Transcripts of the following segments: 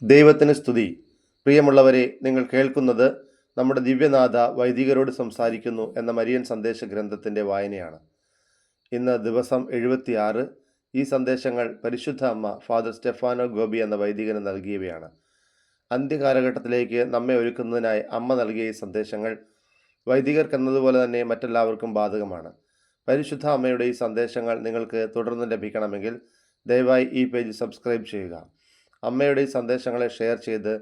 ദൈവത്തിന് സ്തുതി. പ്രിയമുള്ളവരെ, നിങ്ങൾ കേൾക്കുന്നത് നമ്മുടെ ദിവ്യനാഥ വൈദികരോട് സംസാരിക്കുന്നു എന്ന മരിയൻ സന്ദേശ ഗ്രന്ഥത്തിൻ്റെ വായനയാണ്. ഇന്ന് ദിവസം 76. ഈ സന്ദേശങ്ങൾ പരിശുദ്ധ അമ്മ ഫാദർ സ്റ്റെഫാനോ ഗോബി എന്ന വൈദികന് നൽകിയവയാണ്. അന്ത്യകാലഘട്ടത്തിലേക്ക് നമ്മെ ഒരുക്കുന്നതിനായി അമ്മ നൽകിയ ഈ സന്ദേശങ്ങൾ വൈദികർക്കെന്നതുപോലെ തന്നെ മറ്റെല്ലാവർക്കും ബാധകമാണ്. പരിശുദ്ധ അമ്മയുടെ ഈ സന്ദേശങ്ങൾ നിങ്ങൾക്ക് തുടർന്ന് ലഭിക്കണമെങ്കിൽ ദയവായി ഈ പേജ് സബ്സ്ക്രൈബ് ചെയ്യുക. അമ്മയുടെ ഈ സന്ദേശങ്ങളെ ഷെയർ ചെയ്ത്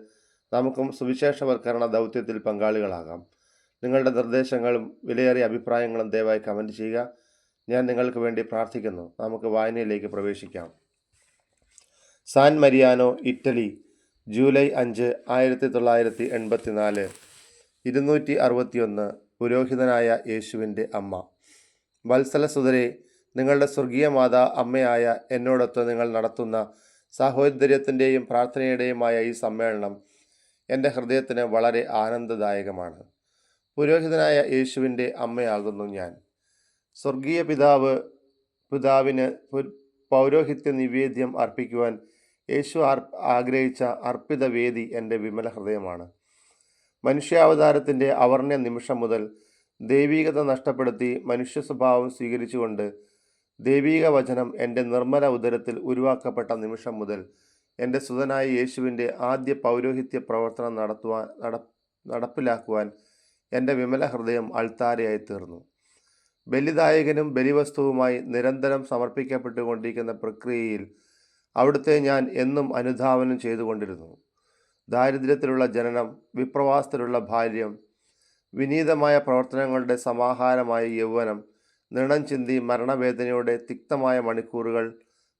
നമുക്കും സുവിശേഷവൽക്കരണ ദൗത്യത്തിൽ പങ്കാളികളാകാം. നിങ്ങളുടെ നിർദ്ദേശങ്ങളും വിലയേറിയ അഭിപ്രായങ്ങളും ദയവായി കമൻറ്റ് ചെയ്യുക. ഞാൻ നിങ്ങൾക്ക് വേണ്ടി പ്രാർത്ഥിക്കുന്നു. നമുക്ക് വായനയിലേക്ക് പ്രവേശിക്കാം. San Mariano, Italy, July 5, 1984. 261. പുരോഹിതനായ യേശുവിൻ്റെ അമ്മ. വത്സലസുതരെ, നിങ്ങളുടെ സ്വർഗീയ മാതാ അമ്മയായ എന്നോടൊത്ത് നിങ്ങൾ നടത്തുന്ന സാഹോദര്യത്തിൻ്റെയും പ്രാർത്ഥനയുടെയുമായ ഈ സമ്മേളനം എൻ്റെ ഹൃദയത്തിന് വളരെ ആനന്ദദായകമാണ്. പുരോഹിതനായ യേശുവിൻ്റെ അമ്മയാകുന്നു ഞാൻ. സ്വർഗീയ പിതാവിന് പൗരോഹിത്യ നിവേദ്യം അർപ്പിക്കുവാൻ യേശു ആഗ്രഹിച്ച അർപ്പിത വേദി എൻ്റെ വിമല ഹൃദയമാണ്. മനുഷ്യാവതാരത്തിൻ്റെ അവർണ്യ നിമിഷം മുതൽ ദൈവീകത നഷ്ടപ്പെടുത്തി മനുഷ്യ സ്വഭാവം സ്വീകരിച്ചുകൊണ്ട് ദൈവീക വചനം എൻ്റെ നിർമ്മല ഉദരത്തിൽ ഉരുവാക്കപ്പെട്ട നിമിഷം മുതൽ എൻ്റെ സുതനായ യേശുവിൻ്റെ ആദ്യ പൗരോഹിത്യ പ്രവർത്തനം നടപ്പിലാക്കുവാൻ എൻ്റെ വിമല ഹൃദയം അൾത്താരയായി തീർന്നു. ബലിദായകനും ബലിവസ്തുവുമായി നിരന്തരം സമർപ്പിക്കപ്പെട്ടുകൊണ്ടിരിക്കുന്ന പ്രക്രിയയിൽ അവിടുത്തെ ഞാൻ എന്നും അനുധാവനം ചെയ്തുകൊണ്ടിരുന്നു. ദാരിദ്ര്യത്തിലുള്ള ജനനം, വിപ്രവാസത്തിലുള്ള ബാല്യം, വിനീതമായ പ്രവർത്തനങ്ങളുടെ സമാഹാരമായ യൗവനം, നിണം ചിന്തി മരണവേദനയുടെ തിക്തമായ മണിക്കൂറുകൾ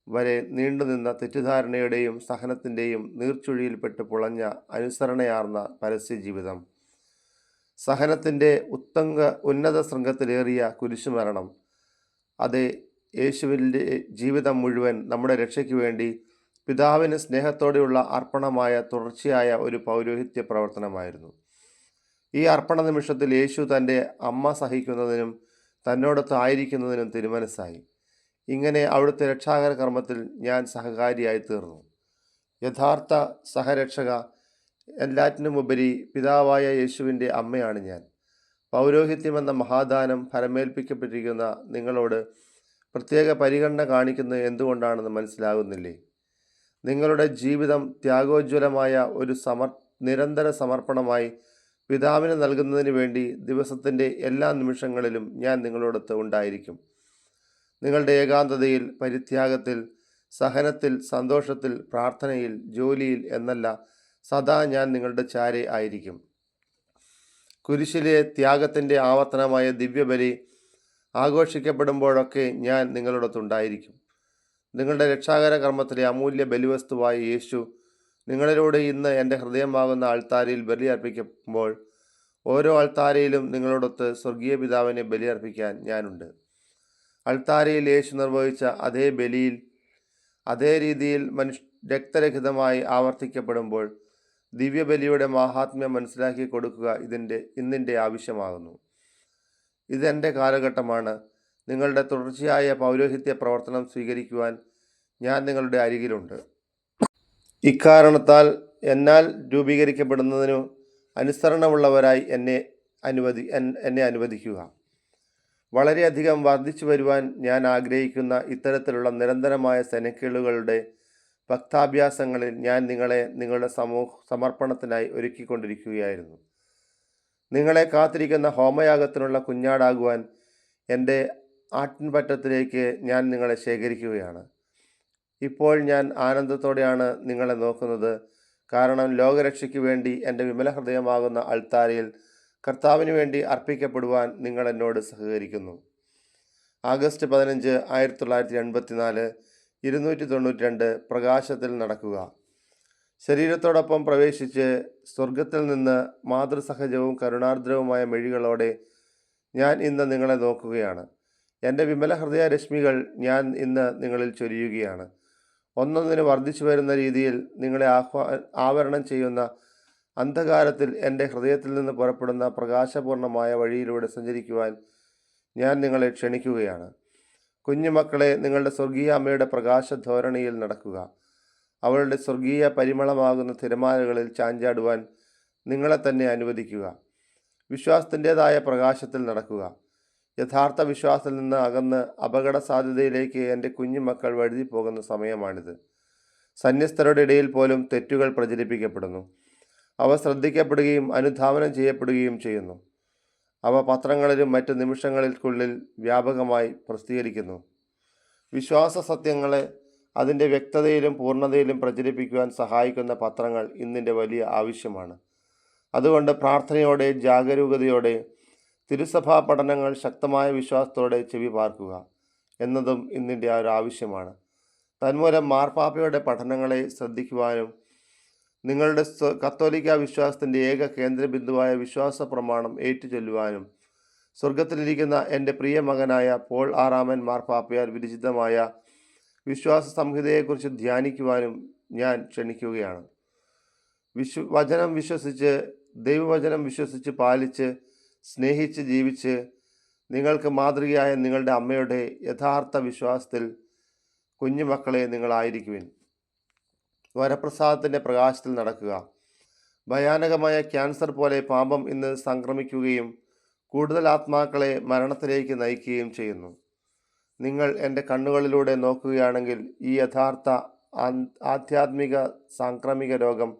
വരെ നീണ്ടുനിന്ന തെറ്റിദ്ധാരണയുടെയും സഹനത്തിൻ്റെയും നീർച്ചുഴിയിൽപ്പെട്ട് പുളഞ്ഞ അനുസരണയാർന്ന പരസ്യജീവിതം, സഹനത്തിൻ്റെ ഉന്നത ശൃംഗത്തിലേറിയ കുരിശുമരണം, അതേ യേശുവിൻ്റെ ജീവിതം മുഴുവൻ നമ്മുടെ രക്ഷയ്ക്ക് വേണ്ടി പിതാവിന് സ്നേഹത്തോടെയുള്ള അർപ്പണമായ തുടർച്ചയായ ഒരു പൗരോഹിത്യ പ്രവർത്തനമായിരുന്നു. ഈ അർപ്പണ നിമിഷത്തിൽ യേശു തൻ്റെ അമ്മ സഹിക്കുന്നതിനും തന്നോടൊത്ത് ആയിരിക്കുന്നതിനും തിരുമനസ്സായി. ഇങ്ങനെ അവിടുത്തെ രക്ഷാകര കർമ്മത്തിൽ ഞാൻ സഹകാരിയായി തീർന്നു. യഥാർത്ഥ സഹരക്ഷക, എല്ലാറ്റിനുമുപരി പിതാവായ യേശുവിൻ്റെ അമ്മയാണ് ഞാൻ. പൗരോഹിത്യമെന്ന മഹാദാനം ഫലമേൽപ്പിക്കപ്പെട്ടിരിക്കുന്ന നിങ്ങളോട് പ്രത്യേക പരിഗണന കാണിക്കുന്നത് എന്തുകൊണ്ടാണെന്ന് മനസ്സിലാകുന്നില്ലേ? നിങ്ങളുടെ ജീവിതം ത്യാഗോജ്വലമായ ഒരു നിരന്തര സമർപ്പണമായി പിതാവിന് നൽകുന്നതിന് വേണ്ടി ദിവസത്തിൻ്റെ എല്ലാ നിമിഷങ്ങളിലും ഞാൻ നിങ്ങളോടൊത്ത് ഉണ്ടായിരിക്കും. നിങ്ങളുടെ ഏകാന്തതയിൽ, പരിത്യാഗത്തിൽ, സഹനത്തിൽ, സന്തോഷത്തിൽ, പ്രാർത്ഥനയിൽ, ജോലിയിൽ എന്നല്ല, സദാ ഞാൻ നിങ്ങളുടെ ചാരെ ആയിരിക്കും. കുരിശിലെ ത്യാഗത്തിൻ്റെ ആവർത്തനമായ ദിവ്യബലി ആഘോഷിക്കപ്പെടുമ്പോഴൊക്കെ ഞാൻ നിങ്ങളോടൊത്തുണ്ടായിരിക്കും. നിങ്ങളുടെ രക്ഷാകര കർമ്മത്തിലെ അമൂല്യ ബലിവസ്തുവായ യേശു നിങ്ങളിലൂടെ ഇന്ന് എൻ്റെ ഹൃദയമാകുന്ന അൾത്താരയിൽ ബലിയർപ്പിക്കുമ്പോൾ ഓരോ അൾത്താരയിലും നിങ്ങളോടൊത്ത് സ്വർഗീയ പിതാവിനെ ബലിയർപ്പിക്കാൻ ഞാനുണ്ട്. അൾത്താരയിൽ യേശു നിർവഹിച്ച അതേ ബലിയിൽ അതേ രീതിയിൽ രക്തരഹിതമായി ആവർത്തിക്കപ്പെടുമ്പോൾ ദിവ്യബലിയുടെ മാഹാത്മ്യം മനസ്സിലാക്കി കൊടുക്കുക ഇന്നിൻ്റെ ആവശ്യമാകുന്നു. ഇതെൻ്റെ കാലഘട്ടമാണ്. നിങ്ങളുടെ തുടർച്ചയായ പൗരോഹിത്യ പ്രവർത്തനം സ്വീകരിക്കുവാൻ ഞാൻ നിങ്ങളുടെ അരികിലുണ്ട്. ഇക്കാരണത്താൽ എന്നാൽ രൂപീകരിക്കപ്പെടുന്നതിനു അനുസരണമുള്ളവരായി എന്നെ അനുവദിക്കുക. വളരെയധികം വർദ്ധിച്ചു വരുവാൻ ഞാൻ ആഗ്രഹിക്കുന്ന ഇത്തരത്തിലുള്ള നിരന്തരമായ സെനക്കേളുകളുടെ ഭക്താഭ്യാസങ്ങളിൽ ഞാൻ നിങ്ങളെ നിങ്ങളുടെ സമർപ്പണത്തിനായി ഒരുക്കിക്കൊണ്ടിരിക്കുകയായിരുന്നു. നിങ്ങളെ കാത്തിരിക്കുന്ന ഹോമയാഗത്തിനുള്ള കുഞ്ഞാടാകുവാൻ എൻ്റെ ആട്ടിൻപറ്റത്തിലേക്ക് ഞാൻ നിങ്ങളെ ശേഖരിക്കുകയാണ്. ഇപ്പോൾ ഞാൻ ആനന്ദത്തോടെയാണ് നിങ്ങളെ നോക്കുന്നത്. കാരണം ലോകരക്ഷയ്ക്ക് വേണ്ടി എൻ്റെ വിമല ഹൃദയമാകുന്ന അൾത്താരയിൽ കർത്താവിന് വേണ്ടി അർപ്പിക്കപ്പെടുവാൻ നിങ്ങൾ എന്നോട് സഹകരിക്കുന്നു. ആഗസ്റ്റ് 15, 1984. 292. പ്രകാശത്തിൽ നടക്കുക. ശരീരത്തോടൊപ്പം പ്രവേശിച്ച് സ്വർഗത്തിൽ നിന്ന് മാതൃസഹജവും കരുണാർദ്രവുമായ മെഴികളോടെ ഞാൻ ഇന്ന് നിങ്ങളെ നോക്കുകയാണ്. എൻ്റെ വിമല ഹൃദയ രശ്മികൾ ഞാൻ ഇന്ന് നിങ്ങളിൽ ചൊരിയുകയാണ്. ഒന്നൊന്നിന് വർദ്ധിച്ചു വരുന്ന രീതിയിൽ നിങ്ങളെ ആവരണം ചെയ്യുന്ന അന്ധകാരത്തിൽ എൻ്റെ ഹൃദയത്തിൽ നിന്ന് പുറപ്പെടുന്ന പ്രകാശപൂർണമായ വഴിയിലൂടെ സഞ്ചരിക്കുവാൻ ഞാൻ നിങ്ങളെ ക്ഷണിക്കുകയാണ്. കുഞ്ഞുമക്കളെ, നിങ്ങളുടെ സ്വർഗീയ അമ്മയുടെ പ്രകാശ ധോരണിയിൽ നടക്കുക. അവളുടെ സ്വർഗീയ പരിമളമാകുന്ന തിരമാലകളിൽ ചാഞ്ചാടുവാൻ നിങ്ങളെ തന്നെ അനുവദിക്കുക. വിശ്വാസത്തിൻ്റെതായ പ്രകാശത്തിൽ നടക്കുക. യഥാർത്ഥ വിശ്വാസത്തിൽ നിന്ന് അകന്ന് അപകട സാധ്യതയിലേക്ക് എൻ്റെ കുഞ്ഞുമക്കൾ വഴുതി പോകുന്ന സമയമാണിത്. സന്യസ്തരുടെ ഇടയിൽ പോലും തെറ്റുകൾ പ്രചരിപ്പിക്കപ്പെടുന്നു. അവ ശ്രദ്ധിക്കപ്പെടുകയും അനുധാവനം ചെയ്യപ്പെടുകയും ചെയ്യുന്നു. അവ പത്രങ്ങളിലും മറ്റ് നിമിഷങ്ങൾക്കുള്ളിൽ വ്യാപകമായി പ്രസിദ്ധീകരിക്കുന്നു. വിശ്വാസ സത്യങ്ങളെ അതിൻ്റെ വ്യക്തതയിലും പൂർണ്ണതയിലും പ്രചരിപ്പിക്കുവാൻ സഹായിക്കുന്ന പത്രങ്ങൾ ഇന്നിൻ്റെ വലിയ ആവശ്യമാണ്. അതുകൊണ്ട് പ്രാർത്ഥനയോടെ ജാഗരൂകതയോടെ തിരുസഭാ പഠനങ്ങൾ ശക്തമായ വിശ്വാസത്തോടെ ചെവി പാർക്കുക എന്നതും ഇന്നിൻ്റെ ഒരു ആവശ്യമാണ്. തന്മൂലം മാർപ്പാപ്പയുടെ പഠനങ്ങളെ ശ്രദ്ധിക്കുവാനും നിങ്ങളുടെ കത്തോലിക്ക വിശ്വാസത്തിൻ്റെ ഏക കേന്ദ്രബിന്ദുവായ വിശ്വാസ പ്രമാണം ഏറ്റുചൊല്ലുവാനും സ്വർഗത്തിലിരിക്കുന്ന എൻ്റെ പ്രിയ മകനായ പോൾ ആറാമൻ മാർപ്പാപ്പയാൽ വിരചിതമായ വിശ്വാസ സംഹിതയെക്കുറിച്ച് ധ്യാനിക്കുവാനും ഞാൻ ക്ഷണിക്കുകയാണ്. ദൈവവചനം വിശ്വസിച്ച് പാലിച്ച് സ്നേഹിച്ച് ജീവിച്ച് നിങ്ങൾക്ക് മാതൃകയായ നിങ്ങളുടെ അമ്മയുടെ യഥാർത്ഥ വിശ്വാസത്തിൽ കുഞ്ഞുമക്കളെ നിങ്ങളായിരിക്കുവിൻ. വരപ്രസാദത്തിൻ്റെ പ്രകാശത്തിൽ നടക്കുക. ഭയാനകമായ ക്യാൻസർ പോലെ പാപം ഇന്ന് സംക്രമിക്കുകയും കൂടുതൽ ആത്മാക്കളെ മരണത്തിലേക്ക് നയിക്കുകയും ചെയ്യുന്നു. നിങ്ങൾ എൻ്റെ കണ്ണുകളിലൂടെ നോക്കുകയാണെങ്കിൽ ഈ യഥാർത്ഥ ആധ്യാത്മിക സാംക്രമിക രോഗം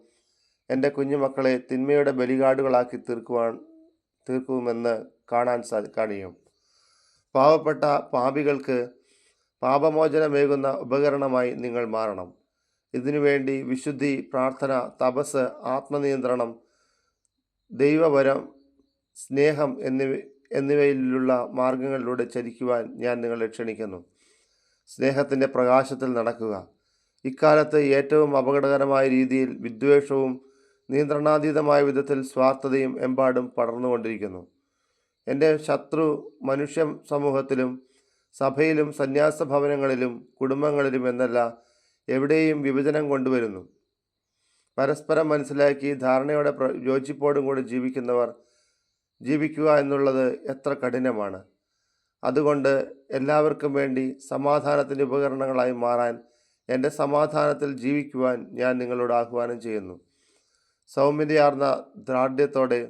എൻ്റെ കുഞ്ഞുമക്കളെ തിന്മയുടെ ബലികാടുകളാക്കി തീർക്കുമെന്ന് കാണാൻ കഴിയും. പാവപ്പെട്ട പാപികൾക്ക് പാപമോചനമേകുന്ന ഉപകരണമായി നിങ്ങൾ മാറണം. ഇതിനുവേണ്ടി വിശുദ്ധി, പ്രാർത്ഥന, തപസ്, ആത്മനിയന്ത്രണം, ദൈവവരം, സ്നേഹം എന്നിവയിലുള്ള മാർഗങ്ങളിലൂടെ ചരിക്കുവാൻ ഞാൻ നിങ്ങളെ ക്ഷണിക്കുന്നു. സ്നേഹത്തിൻ്റെ പ്രകാശത്തിൽ നടക്കുക. ഇക്കാലത്ത് ഏറ്റവും അപകടകരമായ രീതിയിൽ വിദ്വേഷവും നിയന്ത്രണാതീതമായ വിധത്തിൽ സ്വാർത്ഥതയും എമ്പാടും പടർന്നുകൊണ്ടിരിക്കുന്നു. എൻ്റെ ശത്രു മനുഷ്യ സമൂഹത്തിലും സഭയിലും സന്യാസ ഭവനങ്ങളിലും കുടുംബങ്ങളിലും എന്നല്ല എവിടെയും വിഭജനം കൊണ്ടുവരുന്നു. പരസ്പരം മനസ്സിലാക്കി ധാരണയോടെ യോജിപ്പോടും കൂടി ജീവിക്കുക എന്നുള്ളത് എത്ര കഠിനമാണ്. അതുകൊണ്ട് എല്ലാവർക്കും വേണ്ടി സമാധാനത്തിൻ്റെ ഉപകരണങ്ങളായി മാറാൻ എൻ്റെ സമാധാനത്തിൽ ജീവിക്കുവാൻ ഞാൻ നിങ്ങളോട് ആഹ്വാനം ചെയ്യുന്നു. സൗമ്യതയാർന്ന ദാർഢ്യത്തോടെ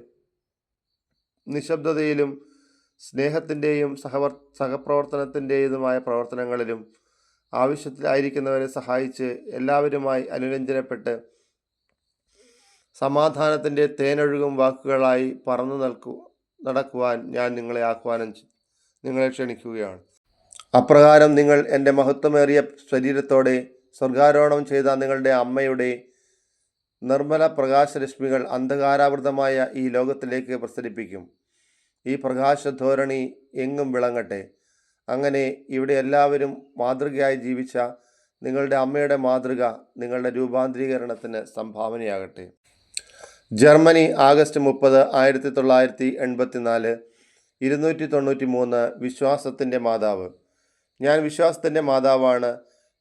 നിശബ്ദതയിലും സ്നേഹത്തിൻ്റെയും സഹപ്രവർത്തനത്തിൻ്റെതുമായ പ്രവർത്തനങ്ങളിലും ആവശ്യത്തിലായിരിക്കുന്നവരെ സഹായിച്ച് എല്ലാവരുമായി അനുരഞ്ജനപ്പെട്ട് സമാധാനത്തിൻ്റെ തേനൊഴുകും വാക്കുകളായി പറന്നു നടക്കുവാൻ ഞാൻ നിങ്ങളെ ക്ഷണിക്കുകയാണ്. അപ്രകാരം നിങ്ങൾ എൻ്റെ മഹത്വമേറിയ ശരീരത്തോടെ സ്വർഗാരോഹണം ചെയ്ത നിങ്ങളുടെ അമ്മയുടെ നിർമ്മല പ്രകാശരശ്മികൾ അന്ധകാരാവൃതമായ ഈ ലോകത്തിലേക്ക് പ്രസരിപ്പിക്കും. ഈ പ്രകാശധോരണി എങ്ങും വിളങ്ങട്ടെ. അങ്ങനെ ഇവിടെ എല്ലാവരും മാതൃകയായി ജീവിച്ച നിങ്ങളുടെ അമ്മയുടെ മാതൃക നിങ്ങളുടെ രൂപാന്തരീകരണത്തിന് സംഭാവനയാകട്ടെ. Germany, August 30, 1984. 293. വിശ്വാസത്തിൻ്റെ മാതാവ്. ഞാൻ വിശ്വാസത്തിൻ്റെ മാതാവാണ്.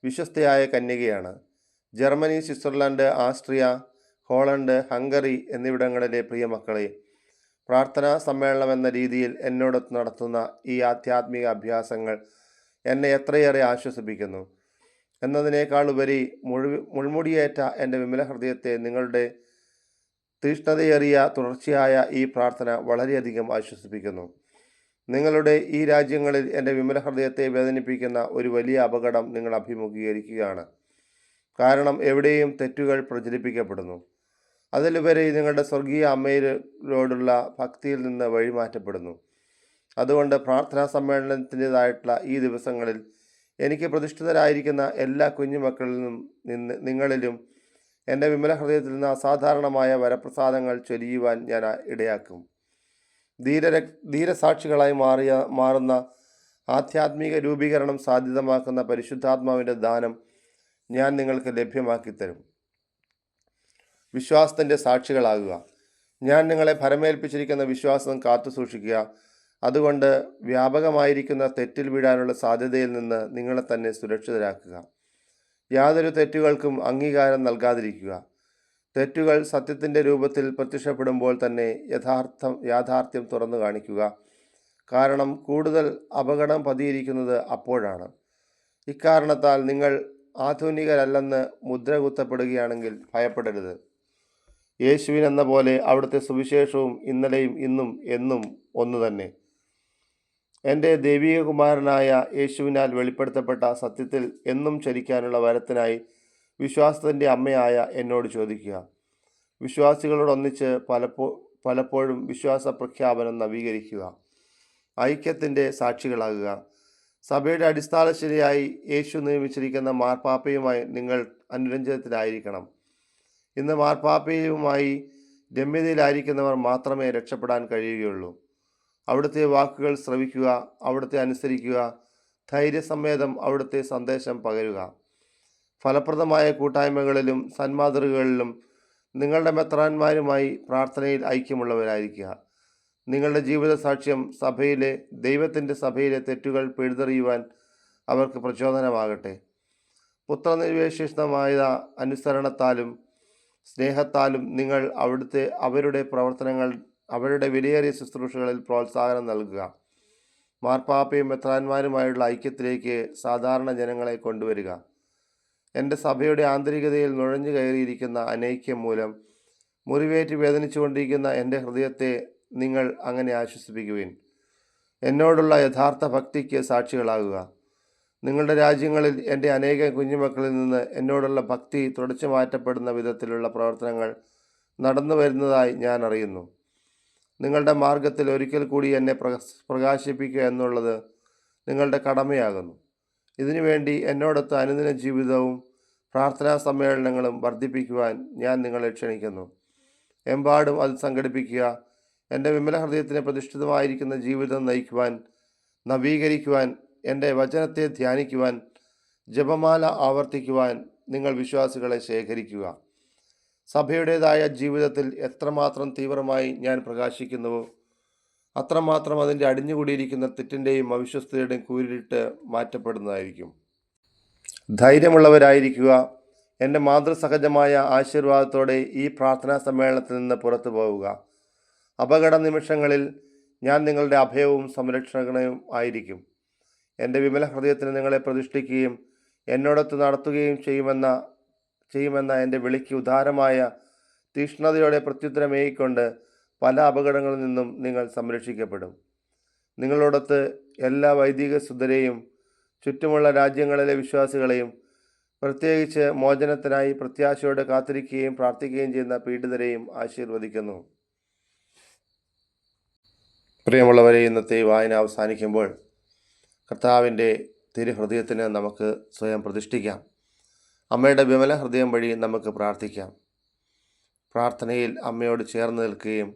വിശ്വസ്തയായ കന്യകയാണ്. Germany, Switzerland, Austria, Holland, Hungary എന്നിവിടങ്ങളിലെ പ്രിയ മക്കളെ, പ്രാർത്ഥനാ സമ്മേളനം എന്ന രീതിയിൽ എന്നോട് നടത്തുന്ന ഈ ആധ്യാത്മിക അഭ്യാസങ്ങൾ എന്നെ എത്രയേറെ ആശ്വസിപ്പിക്കുന്നു എന്നതിനേക്കാൾ ഉപരി മുൾമുടിയേറ്റ എൻ്റെ വിമല ഹൃദയത്തെ നിങ്ങളുടെ തീഷ്ണതയേറിയ തുടർച്ചയായ ഈ പ്രാർത്ഥന വളരെയധികം ആശ്വസിപ്പിക്കുന്നു. നിങ്ങളുടെ ഈ രാജ്യങ്ങളിൽ എൻ്റെ വിമല ഹൃദയത്തെ വേദനിപ്പിക്കുന്ന ഒരു വലിയ അപകടം നിങ്ങൾ അഭിമുഖീകരിക്കുകയാണ്. കാരണം എവിടെയും തെറ്റുകൾ പ്രചരിപ്പിക്കപ്പെടുന്നു. അതിലുപരി നിങ്ങളുടെ സ്വർഗീയ അമ്മയോടുള്ള ഭക്തിയിൽ നിന്ന് വഴിമാറ്റപ്പെടുന്നു. അതുകൊണ്ട് പ്രാർത്ഥനാ സമ്മേളനത്തിൻ്റെതായിട്ടുള്ള ഈ ദിവസങ്ങളിൽ എനിക്ക് പ്രതിഷ്ഠിതരായിരിക്കുന്ന എല്ലാ കുഞ്ഞുമക്കളിലും നിങ്ങളിലും എൻ്റെ വിമല ഹൃദയത്തിൽ നിന്ന് അസാധാരണമായ വരപ്രസാദങ്ങൾ ചൊരിയുവാൻ ഞാൻ ഇടയാക്കും. ധീരസാക്ഷികളായി മാറുന്ന ആധ്യാത്മിക രൂപീകരണം സാധ്യതമാക്കുന്ന പരിശുദ്ധാത്മാവിൻ്റെ ദാനം ഞാൻ നിങ്ങൾക്ക് ലഭ്യമാക്കി തരും. വിശ്വാസത്തിൻ്റെ സാക്ഷികളാകുക. ഞാൻ നിങ്ങളെ ഭരമേൽപ്പിച്ചിരിക്കുന്ന വിശ്വാസം കാത്തു സൂക്ഷിക്കുക. അതുകൊണ്ട് വ്യാപകമായിരിക്കുന്ന തെറ്റിൽ വീഴാനുള്ള സാധ്യതയിൽ നിന്ന് നിങ്ങളെ തന്നെ സുരക്ഷിതരാക്കുക. യാതൊരു തെറ്റുകൾക്കും അംഗീകാരം നൽകാതിരിക്കുക. തെറ്റുകൾ സത്യത്തിൻ്റെ രൂപത്തിൽ പ്രത്യക്ഷപ്പെടുമ്പോൾ തന്നെ യാഥാർത്ഥ്യം തുറന്നു കാണിക്കുക. കാരണം കൂടുതൽ അപകടം പതിയിരിക്കുന്നത് അപ്പോഴാണ്. ഇക്കാരണത്താൽ നിങ്ങൾ ആധുനികരല്ലെന്ന് മുദ്ര കുത്തപ്പെടുകയാണെങ്കിൽ ഭയപ്പെടരുത്. യേശുവിനെന്ന പോലെ അവിടുത്തെ സുവിശേഷവും ഇന്നലെയും ഇന്നും എന്നും ഒന്നു തന്നെ. എൻ്റെ ദൈവിക കുമാരനായ യേശുവിനാൽ വെളിപ്പെടുത്തപ്പെട്ട സത്യത്തിൽ എന്നും ചരിക്കാനുള്ള വരത്തിനായി വിശ്വാസത്തിൻ്റെ അമ്മയായ എന്നോട് ചോദിക്കുക. വിശ്വാസികളോടൊന്നിച്ച് പലപ്പോഴും വിശ്വാസ പ്രഖ്യാപനം നവീകരിക്കുക. ഐക്യത്തിൻ്റെ സാക്ഷികളാകുക. സഭയുടെ അടിസ്ഥാനശരിയായി യേശു നിയമിച്ചിരിക്കുന്ന മാർപ്പാപ്പയുമായി നിങ്ങൾ അനുരഞ്ജനത്തിലായിരിക്കണം. ഇന്ന് മാർപ്പാപ്പയുമായി രമ്യതയിലായിരിക്കുന്നവർ മാത്രമേ രക്ഷപ്പെടാൻ കഴിയുകയുള്ളൂ. അവിടുത്തെ വാക്കുകൾ ശ്രവിക്കുക, അവിടുത്തെ അനുസരിക്കുക, ധൈര്യസമേതം അവിടുത്തെ സന്ദേശം പകരുക. ഫലപ്രദമായ കൂട്ടായ്മകളിലും സന്മാതൃകകളിലും നിങ്ങളുടെ മെത്രാന്മാരുമായി പ്രാർത്ഥനയിൽ ഐക്യമുള്ളവരായിരിക്കുക. നിങ്ങളുടെ ജീവിത സാക്ഷ്യം ദൈവത്തിൻ്റെ സഭയിലെ തെറ്റുകൾ പിഴുതെറിയുവാൻ അവർക്ക് പ്രചോദനമാകട്ടെ. പുത്രനിർവിശേഷമായ അനുസരണത്താലും സ്നേഹത്താലും നിങ്ങൾ അവരുടെ വിലയേറിയ ശുശ്രൂഷകളിൽ പ്രോത്സാഹനം നൽകുക. മാർപ്പാപ്പയും മെത്രാന്മാരുമായുള്ള ഐക്യത്തിലേക്ക് സാധാരണ ജനങ്ങളെ കൊണ്ടുവരിക. എൻ്റെ സഭയുടെ ആന്തരികതയിൽ നുഴഞ്ഞു കയറിയിരിക്കുന്ന അനൈക്യം മൂലം മുറിവേറ്റ് വേദനിച്ചുകൊണ്ടിരിക്കുന്ന എൻ്റെ ഹൃദയത്തെ നിങ്ങൾ അങ്ങനെ ആശ്വസിപ്പിക്കുവിൻ. എന്നോടുള്ള യഥാർത്ഥ ഭക്തിക്ക് സാക്ഷികളാകുക. നിങ്ങളുടെ രാജ്യങ്ങളിൽ എൻ്റെ അനേകം കുഞ്ഞുമക്കളിൽ നിന്ന് എന്നോടുള്ള ഭക്തി തുടച്ചു മാറ്റപ്പെടുന്ന വിധത്തിലുള്ള പ്രവർത്തനങ്ങൾ നടന്നു വരുന്നതായി ഞാൻ അറിയുന്നു. നിങ്ങളുടെ മാർഗത്തിൽ ഒരിക്കൽ കൂടി എന്നെ പ്രകാശിപ്പിക്കുക എന്നുള്ളത് നിങ്ങളുടെ കടമയാകുന്നു. ഇതിനുവേണ്ടി എന്നോടൊത്ത് അനുദിന ജീവിതവും പ്രാർത്ഥനാ സമ്മേളനങ്ങളും വർദ്ധിപ്പിക്കുവാൻ ഞാൻ നിങ്ങളെ ക്ഷണിക്കുന്നു. എമ്പാടും അത് സംഘടിപ്പിക്കുക. എൻ്റെ വിമല ഹൃദയത്തിന് പ്രതിഷ്ഠിതമായിരിക്കുന്ന ജീവിതം നയിക്കുവാൻ, നവീകരിക്കുവാൻ, എൻ്റെ വചനത്തെ ധ്യാനിക്കുവാൻ, ജപമാല ആവർത്തിക്കുവാൻ നിങ്ങൾ വിശ്വാസികളെ ശേഖരിക്കുക. സഭയുടേതായ ജീവിതത്തിൽ എത്രമാത്രം തീവ്രമായി ഞാൻ പ്രകാശിക്കുന്നുവോ അത്രമാത്രം അതിൻ്റെ അടിഞ്ഞുകൂടിയിരിക്കുന്ന തെറ്റിൻ്റെയും അവിശ്വസ്തയുടെയും കൂരിട്ട് മാറ്റപ്പെടുന്നതായിരിക്കും. ധൈര്യമുള്ളവരായിരിക്കുക. എൻ്റെ മാതൃസഹജമായ ആശീർവാദത്തോടെ ഈ പ്രാർത്ഥനാ സമ്മേളനത്തിൽ നിന്ന് പുറത്തു പോവുക. അപകട നിമിഷങ്ങളിൽ ഞാൻ നിങ്ങളുടെ അഭയവും സംരക്ഷകനും ആയിരിക്കും. എൻ്റെ വിമല ഹൃദയത്തിന് നിങ്ങളെ പ്രതിഷ്ഠിക്കുകയും എന്നോടൊത്ത് നടത്തുകയും ചെയ്യുമെന്ന എൻ്റെ വിളിക്ക് ഉദാരമായ തീക്ഷ്ണതയോടെ പ്രത്യുത്തരമേയിക്കൊണ്ട് പല അപകടങ്ങളിൽ നിന്നും നിങ്ങൾ സംരക്ഷിക്കപ്പെടും. നിങ്ങളോടൊത്ത് എല്ലാ വൈദിക ശുദ്ധരെയും ചുറ്റുമുള്ള രാജ്യങ്ങളിലെ വിശ്വാസികളെയും പ്രത്യേകിച്ച് മോചനത്തിനായി പ്രത്യാശയോടെ കാത്തിരിക്കുകയും പ്രാർത്ഥിക്കുകയും ചെയ്യുന്ന പീഡിതരെയും ആശീർവദിക്കുന്നു. പ്രിയമുള്ളവരെ, ഇന്നത്തെ വായന അവസാനിക്കുമ്പോൾ കർത്താവിൻ്റെ തിരുഹൃദയത്തിന് നമുക്ക് സ്വയം പ്രതിഷ്ഠിക്കാം. അമ്മയുടെ വിമല ഹൃദയം വഴി നമുക്ക് പ്രാർത്ഥിക്കാം. പ്രാർത്ഥനയിൽ അമ്മയോട് ചേർന്ന് നിൽക്കുകയും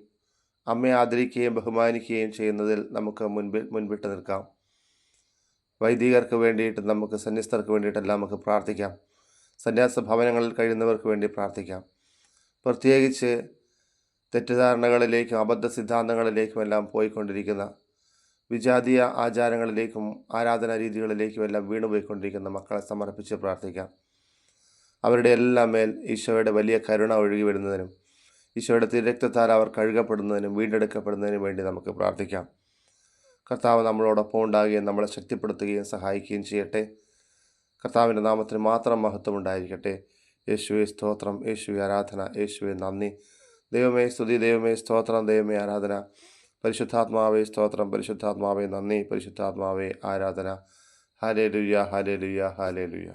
അമ്മയെ ആദരിക്കുകയും ബഹുമാനിക്കുകയും ചെയ്യുന്നതിൽ നമുക്ക് മുൻപിട്ട് നിൽക്കാം. വൈദികർക്ക് വേണ്ടിയിട്ട് നമുക്ക് സന്യസ്തർക്ക് വേണ്ടിയിട്ടെല്ലാം നമുക്ക് പ്രാർത്ഥിക്കാം. സന്യാസ ഭവനങ്ങളിൽ കഴിയുന്നവർക്ക് വേണ്ടി പ്രാർത്ഥിക്കാം. പ്രത്യേകിച്ച് തെറ്റിദ്ധാരണകളിലേക്കും അബദ്ധ സിദ്ധാന്തങ്ങളിലേക്കുമെല്ലാം പോയിക്കൊണ്ടിരിക്കുന്ന വിജാതീയ ആചാരങ്ങളിലേക്കും ആരാധനാ രീതികളിലേക്കും എല്ലാം വീണുപോയിക്കൊണ്ടിരിക്കുന്ന മക്കളെ സമർപ്പിച്ച് പ്രാർത്ഥിക്കാം. അവരുടെ എല്ലാം മേൽ ഈശോയുടെ വലിയ കരുണ ഒഴുകി വരുന്നതിനും ഈശോയുടെ തിരക്തത്താൽ അവർ കഴുകപ്പെടുന്നതിനും വീണ്ടെടുക്കപ്പെടുന്നതിനും വേണ്ടി നമുക്ക് പ്രാർത്ഥിക്കാം. കർത്താവ് നമ്മളോടൊപ്പം ഉണ്ടാകുകയും നമ്മളെ ശക്തിപ്പെടുത്തുകയും സഹായിക്കുകയും ചെയ്യട്ടെ. കർത്താവിൻ്റെ നാമത്തിന് മാത്രം മഹത്വം ഉണ്ടായിരിക്കട്ടെ. യേശുവേ സ്തോത്രം, യേശുവേ ആരാധന, യേശുവേ നന്ദി. ദൈവമേ സ്തുതി, ദൈവമേ സ്തോത്രം, ദൈവമേ ആരാധന. പരിശുദ്ധാത്മാവേ സ്തോത്രം, പരിശുദ്ധാത്മാവേ നന്ദി, പരിശുദ്ധാത്മാവേ ആരാധന. Hallelujah, hallelujah, hallelujah.